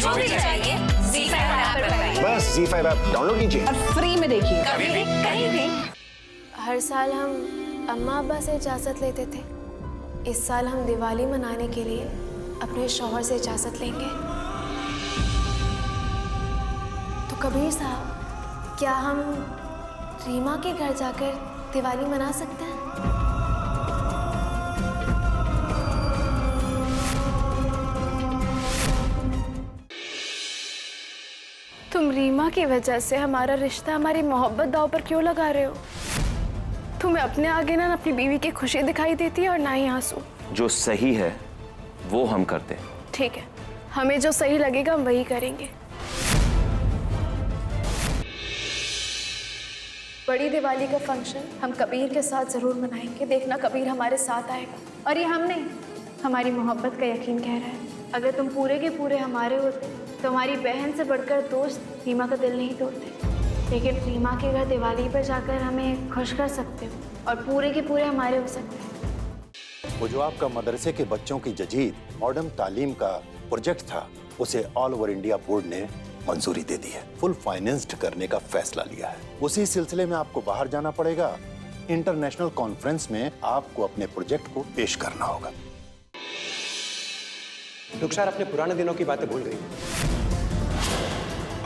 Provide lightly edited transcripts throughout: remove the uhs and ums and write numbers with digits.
जो भी चाहिए ZEE5 ऐप पर पाइए। बस ZEE5 ऐप डाउनलोड कीजिए और फ्री में देखिए। कभी भी कहीं भी। हर साल हम अम्मा अब्बा से इजाज़त लेते थे। इस साल हम दिवाली मनाने के लिए अपने शौहर से इजाज़त लेंगे। तो कबीर साहब, क्या हम रीमा के घर जाकर दिवाली मना सकते हैं? तुम रीमा की वजह से हमारा रिश्ता, हमारी मोहब्बत दांव पर क्यों लगा रहे हो? तुम्हें अपने आगे ना अपनी बीवी की खुशी दिखाई देती है और ना ही आंसू। जो सही है वो हम करते हैं। ठीक है, हमें जो सही लगेगा हम वही करेंगे। बड़ी दिवाली का फंक्शन हम कबीर के साथ जरूर मनाएंगे। देखना कबीर हमारे साथ आएगा। और ये हम नहीं, हमारी मोहब्बत का यकीन कह रहा है। अगर तुम पूरे के पूरे हमारे होते तो हमारी बहन से बढ़कर दोस्त रीमा का दिल नहीं तोड़ते। लेकिन रीमा के घर दिवाली पर जाकर हमें खुश कर सकते हो और पूरे के पूरे हमारे हो सकते हैं। वो जो आपका मदरसे के बच्चों की जदीद मॉडर्न तालीम का प्रोजेक्ट था, उसे ऑल ओवर इंडिया बोर्ड ने मंजूरी दे दी है। फुल फाइनेंस्ड करने का फैसला लिया है। उसी सिलसिले में आपको बाहर जाना पड़ेगा। इंटरनेशनल कॉन्फ्रेंस में आपको अपने प्रोजेक्ट को पेश करना होगा। रुखसार अपने पुराने दिनों की बातें भूल गई।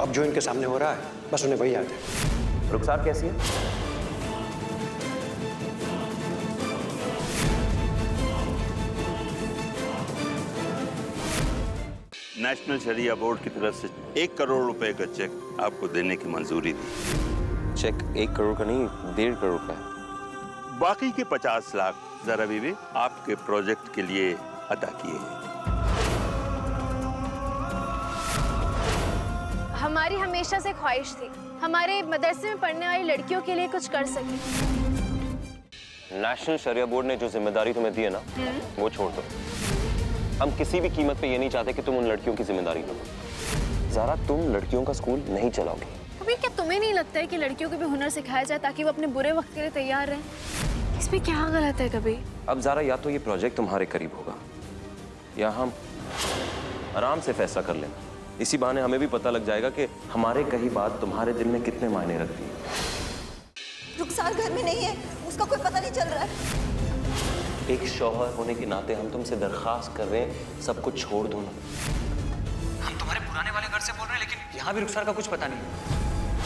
अब जो इनके सामने हो रहा है बस उन्हें वही याद है। रुखसार कैसी है? नेशनल शरिया बोर्ड की तरफ से 1 करोड़ रुपए का चेक आपको देने की मंजूरी दी। चेक 1 करोड़ का नहीं, 1.5 करोड़ का है। बाकी के 50 लाख जरा बीबी आपके प्रोजेक्ट के लिए अदा किए हैं। हमारी हमेशा से ख्वाहिश थी हमारे मदरसे में पढ़ने वाली लड़कियों के लिए कुछ कर सके। नेशनल शरिया बोर्ड ने जो जिम्मेदारी तुम्हें दी है ना, वो छोड़ दो। हम किसी भी कीमत पे ये नहीं चाहते कि तुम उन लड़कियों की जिम्मेदारी लो। ज़ारा, तुम लड़कियों का स्कूल नहीं चलाओगे। कबीर, क्या तुम्हें नहीं लगता है कि लड़कियों को भी हुनर सिखाया जाए ताकि वो अपने बुरे वक्त के लिए तैयार रहें? इसमें क्या गलत है कबीर? अब ज़ारा, या तो ये प्रोजेक्ट तुम्हारे करीब होगा या हम आराम से फैसला कर लेंगे। इसी बहाने हमें भी पता लग जाएगा कि हमारे कही बात तुम्हारे दिल में कितने मायने रखती है। रुखसार घर में नहीं है, उसका कोई पता नहीं चल रहा है। एक शौहर होने के नाते हम तुमसे दरखास्त कर रहे हैं, सब कुछ छोड़ दो ना। हम तुम्हारे पुराने वाले घर से बोल रहे हैं, लेकिन यहाँ भी रुखसार का कुछ पता नहीं।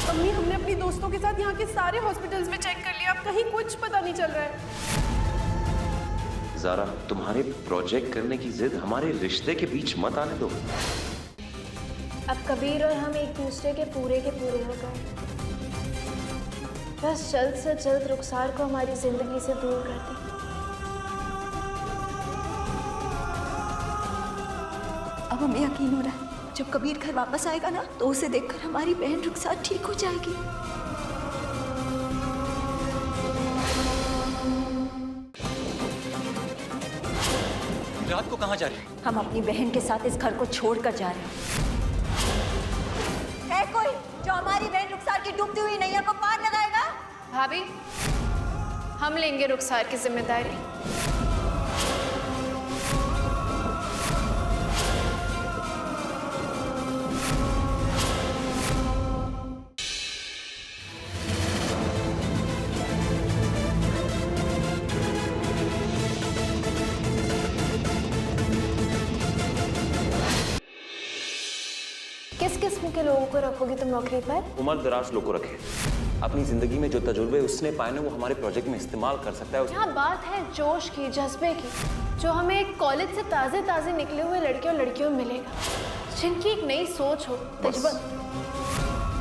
अम्मी, हमने अपनी दोस्तों के साथ यहाँ के सारे हॉस्पिटल्स में चेक कर लिया, अब कहीं कुछ पता नहीं चल रहा है। ज़ारा, तुम्हारे प्रोजेक्ट करने की जिद हमारे रिश्ते के बीच मत आने दो। अब कबीर और हम एक दूसरे के पूरे हो गए। बस जल्द से जल्द रुखसार को हमारी जिंदगी से दूर कर दी। अब हमें यकीन हो रहा है जब कबीर घर वापस आएगा ना, तो उसे देखकर हमारी बहन रुखसार ठीक हो जाएगी। रात को कहाँ जा रही है? हम अपनी बहन के साथ इस घर को छोड़कर जा रहे हैं। है कोई जो हमारी बहन रुखसार की डूबती हुई नैया को पार लगाएगा? भाभी, हम लेंगे रुखसार की जिम्मेदारी। किस किस्म के लोगों को रखोगी तुम नौकरी पर? उम्र दराज लोग को रखे। अपनी जिंदगी में जो तजुर्बे उसने पाए ना, वो हमारे प्रोजेक्ट में इस्तेमाल कर सकता है। यहाँ बात है जोश की, जज्बे की, जो हमें कॉलेज से ताजे निकले हुए लड़के और लड़कियों में मिलेगा, जिनकी एक नई सोच हो, तजुर्बा।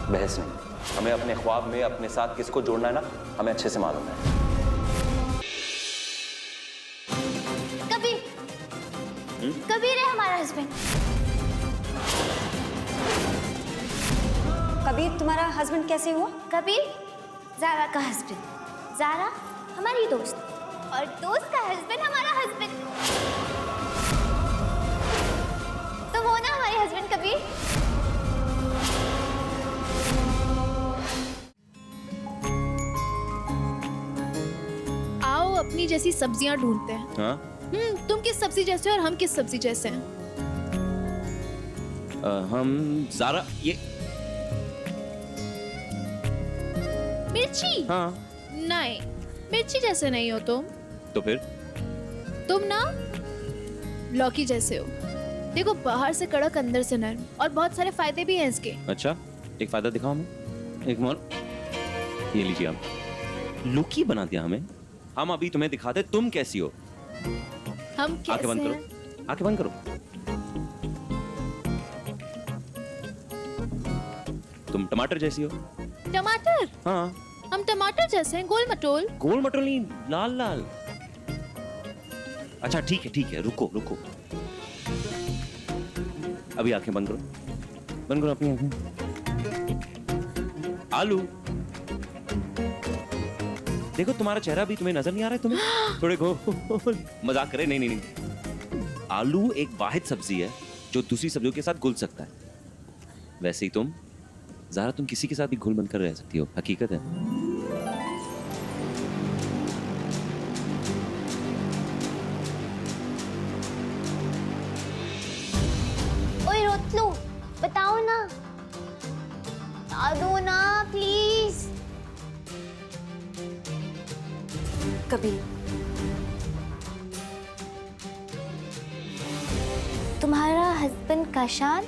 बहस नहीं, हमें अपने ख्वाब में अपने साथ किसको जोड़ना है ना, हमें अच्छे से मालूम है। कबीर है हमारा हस्बैंड। कबीर तुम्हारा हस्बैंड कैसे हुआ? कबीर ज़ारा का हस्बैंड, ज़ारा हमारी दोस्त और दोस्त का हस्बैंड हमारा हस्बैंड। तो वो ना हमारे हस्बैंड कबीर। आओ अपनी जैसी सब्जियां ढूंढते हैं। हाँ? तुम किस सब्जी जैसे हो और हम किस सब्जी जैसे हैं? हम ज़ारा ये मिर्ची? हाँ नहीं, मिर्ची जैसे नहीं हो तुम। तो फिर तुम ना लौकी जैसे हो। देखो, बाहर से कड़क, अंदर से नरम, और बहुत सारे फायदे भी हैं इसके। अच्छा, एक फायदा दिखाओ हमें। एक मोर, ये लीजिए आप। लौकी बना दिया हमें। हम अभी तुम्हें दिखाते तुम कैसी हो। हम कैसे आंखें बंद हैं? करो, आंखें बंद करो। तुम टमाटर जैसी हो। टमाटर? हाँ, हम टमाटर जैसे हैं, गोल मटोल। गोल मटोल नहीं, लाल लाल। अच्छा ठीक है, रुको रुको। अभी आंखें बंद करो, बंद करो अपनी आंखें। आलू, देखो तुम्हारा चेहरा भी तुम्हें नजर नहीं आ रहा है तुम्हें? थोड़े गोल, मजाक करे। नहीं, आलू एक वाहिद सब्जी है जो दूसरी सब्जियों के साथ घुल सकता है। वैसे ही तुम ज़ारा, तुम किसी के साथ भी घुल बनकर रह सकती हो, हकीकत है। ओए रोतलू, बताओ ना, बता दो ना प्लीज। कबीर, तुम्हारा हस्बैंड काशान,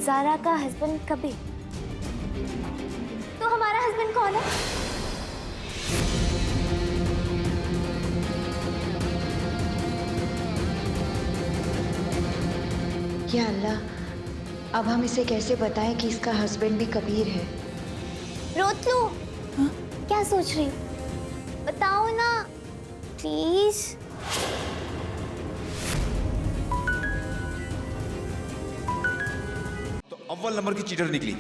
ज़ारा का हस्बैंड कबीर। तो हमारा हस्बैंड कौन है? या अल्लाह, अब हम इसे कैसे बताएं कि इसका हस्बैंड भी कबीर है? रोतलू, क्या सोच रही हो? बताओ ना प्लीज। तो अव्वल नंबर की चीटर निकली।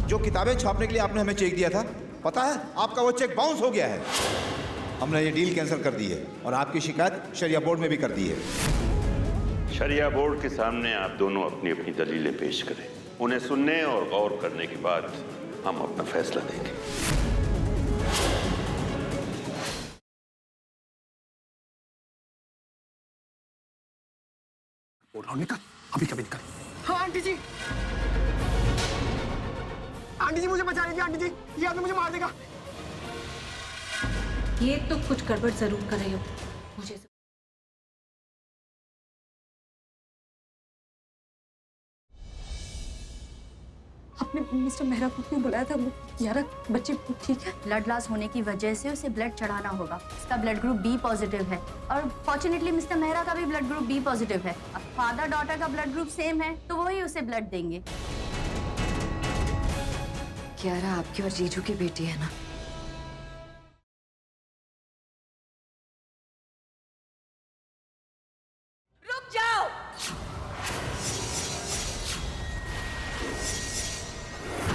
जो किताबें छापने के लिए आपने हमें चेक दिया था, पता है आपका वो चेक बाउंस हो गया है। हमने ये डील कैंसिल कर दी है और आपकी शिकायत शरिया बोर्ड में भी कर दी है। शरिया बोर्ड के सामने आप दोनों अपनी अपनी दलीलें पेश करें। उन्हें सुनने और गौर करने के बाद हम अपना फैसला देंगे। निकल, अभी कभी निकल। हाँ आंटी जी, आंटी जी मुझे बचा लीजिए। आंटी जी, ये आदमी मुझे मार देगा। ये तो कुछ गड़बड़ जरूर कर रही हो मुझे। आपने मिस्टर मेहरा को क्यों बुलाया था? यारा, बच्चे ठीक है? ब्लड लॉस होने की वजह से उसे ब्लड चढ़ाना होगा। उसका ब्लड ग्रुप बी पॉजिटिव है और फॉर्चुनेटली मिस्टर मेहरा का भी ब्लड ग्रुप बी पॉजिटिव है। अब फादर डॉटर का ब्लड ग्रुप सेम है तो वही उसे ब्लड देंगे। यारा आपकी और जीजू की बेटी है ना? रुक जाओ।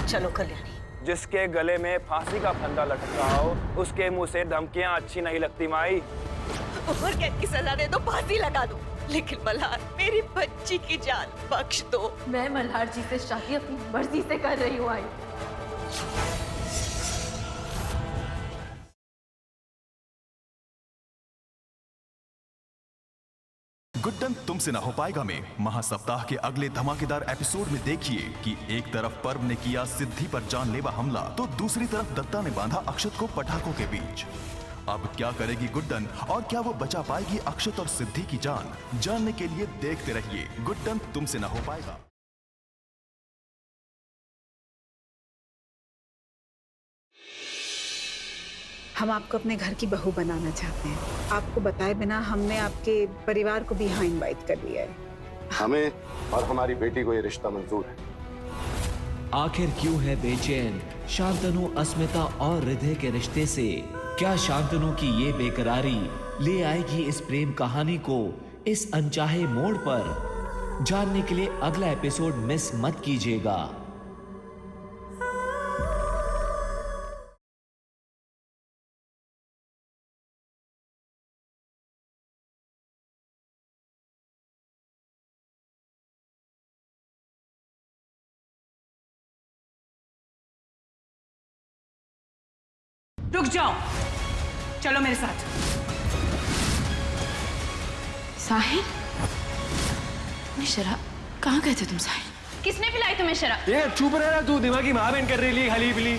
चलो कल्याणी। जिसके गले में फांसी का फंदा लटक रहा हो उसके मुंह से धमकियां अच्छी नहीं लगती माई। उम्र कैद की सजा दे दो, फांसी लगा दो, लेकिन मल्हार मेरी बच्ची की जान बख्श दो। मैं मल्हार जी से शादी अपनी मर्जी से कर रही हूँ। आई गुड्डन तुमसे ना हो पाएगा में महासप्ताह के अगले धमाकेदार एपिसोड में देखिए कि एक तरफ पर्व ने किया सिद्धि पर जानलेवा हमला तो दूसरी तरफ दत्ता ने बांधा अक्षत को पटाखों के बीच। अब क्या करेगी गुड्डन और क्या वो बचा पाएगी अक्षत और सिद्धि की जान? जानने के लिए देखते रहिए गुड्डन तुमसे ना हो पाएगा। हम आपको अपने घर की बहू बनाना चाहते हैं। आपको बताए बिना हमने आपके परिवार को भी यहाँ इनवाइट कर लिया है। हमें और हमारी बेटी को ये रिश्ता मंजूर है। आखिर क्यों है बेचैन शांतनु अस्मिता और हृदय के रिश्ते से? क्या शांतनु की ये बेकरारी ले आएगी इस प्रेम कहानी को इस अनचाहे मोड़ पर? जानने के लिए अगला एपिसोड मिस मत कीजिएगा। रुक जाओ, चलो मेरे साथ। साहिल, मैं शराब कहाँ गए थे तुम साहिल? किसने पिलाई तुम्हें शराब? ये चुप रह रहा तू, दिमागी महाबेन कर रही हली बिली।